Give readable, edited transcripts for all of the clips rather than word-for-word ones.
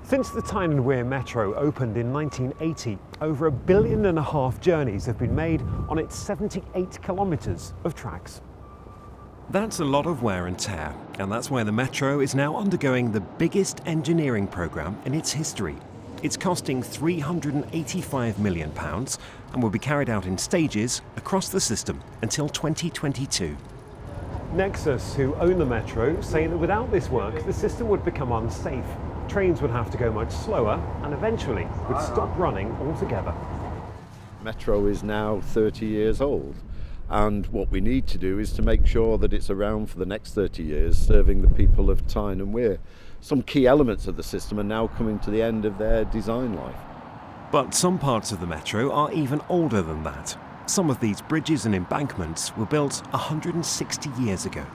Since the Tyne and Wear Metro opened in 1980, over 1.5 billion journeys have been made on its 78 kilometres of tracks. That's a lot of wear and tear, and that's why the Metro is now undergoing the biggest engineering programme in its history. It's costing £385 million and will be carried out in stages across the system until 2022. Nexus, who own the Metro, say that without this work, the system would become unsafe. Trains would have to go much slower and eventually would stop running altogether. Metro is now 30 years old, and what we need to do is to make sure that it's around for the next 30 years, serving the people of Tyne and Wear. Some key elements of the system are now coming to the end of their design life. But some parts of the Metro are even older than that. Some of these bridges and embankments were built 160 years ago.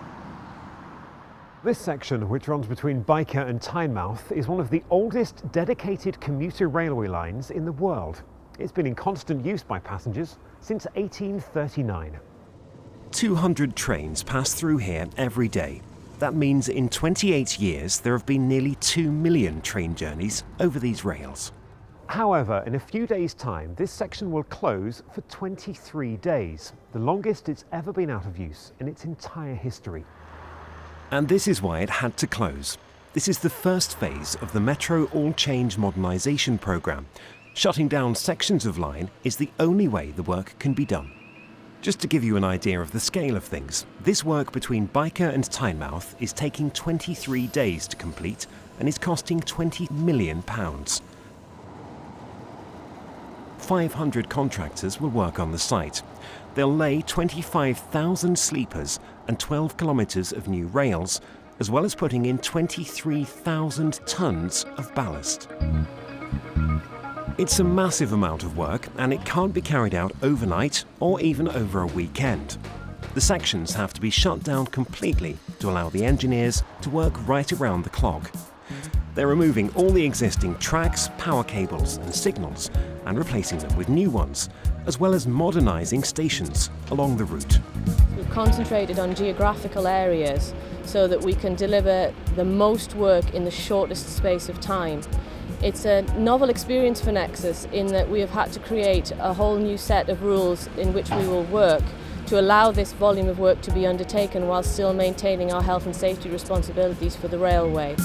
This section, which runs between Byker and Tynemouth, is one of the oldest dedicated commuter railway lines in the world. It's been in constant use by passengers since 1839. 200 trains pass through here every day. That means in 28 years there have been nearly 2 million train journeys over these rails. However, in a few days' time, this section will close for 23 days, the longest it's ever been out of use in its entire history. And this is why it had to close. This is the first phase of the Metro All-Change Modernisation programme. Shutting down sections of line is the only way the work can be done. Just to give you an idea of the scale of things, this work between Byker and Tynemouth is taking 23 days to complete and is costing £20 million. 500 contractors will work on the site. They'll lay 25,000 sleepers and 12 kilometres of new rails, as well as putting in 23,000 tonnes of ballast. It's a massive amount of work, and it can't be carried out overnight or even over a weekend. The sections have to be shut down completely to allow the engineers to work right around the clock. They're removing all the existing tracks, power cables and signals and replacing them with new ones, as well as modernising stations along the route. We've concentrated on geographical areas so that we can deliver the most work in the shortest space of time. It's a novel experience for Nexus in that we have had to create a whole new set of rules in which we will work to allow this volume of work to be undertaken while still maintaining our health and safety responsibilities for the railway.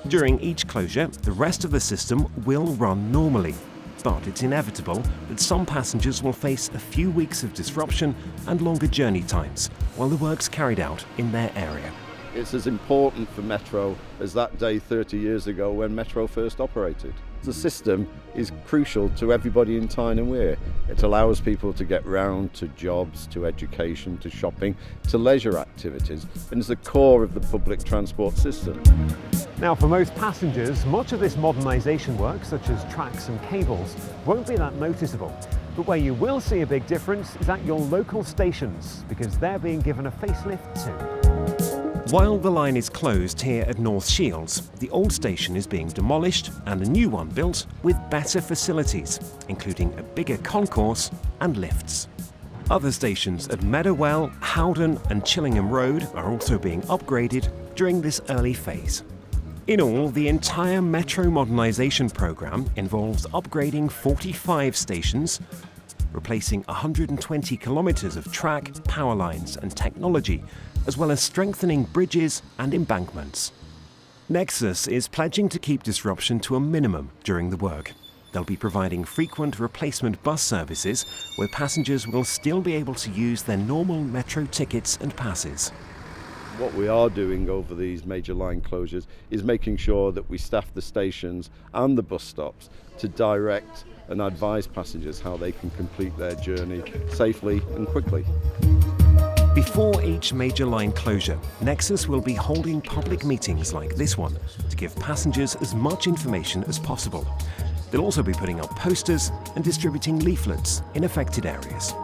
During each closure, the rest of the system will run normally, but it's inevitable that some passengers will face a few weeks of disruption and longer journey times while the work's carried out in their area. It's as important for Metro as that day 30 years ago when Metro first operated. The system is crucial to everybody in Tyne and Wear. It allows people to get round to jobs, to education, to shopping, to leisure activities, and is the core of the public transport system. Now, for most passengers, much of this modernisation work, such as tracks and cables, won't be that noticeable. But where you will see a big difference is at your local stations, because they're being given a facelift too. While the line is closed here at North Shields, the old station is being demolished and a new one built with better facilities, including a bigger concourse and lifts. Other stations at Meadowell, Howden and Chillingham Road are also being upgraded during this early phase. In all, the entire Metro modernisation programme involves upgrading 45 stations, replacing 120 kilometres of track, power lines and technology, as well as strengthening bridges and embankments. Nexus is pledging to keep disruption to a minimum during the work. They'll be providing frequent replacement bus services where passengers will still be able to use their normal Metro tickets and passes. What we are doing over these major line closures is making sure that we staff the stations and the bus stops to direct and advise passengers how they can complete their journey safely and quickly. Before each major line closure, Nexus will be holding public meetings like this one to give passengers as much information as possible. They'll also be putting up posters and distributing leaflets in affected areas.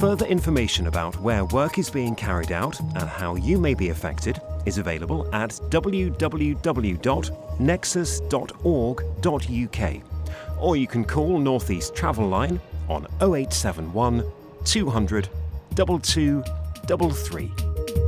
Further information about where work is being carried out and how you may be affected is available at www.nexus.org.uk, or you can call North East Travel Line on 0871 200 2233.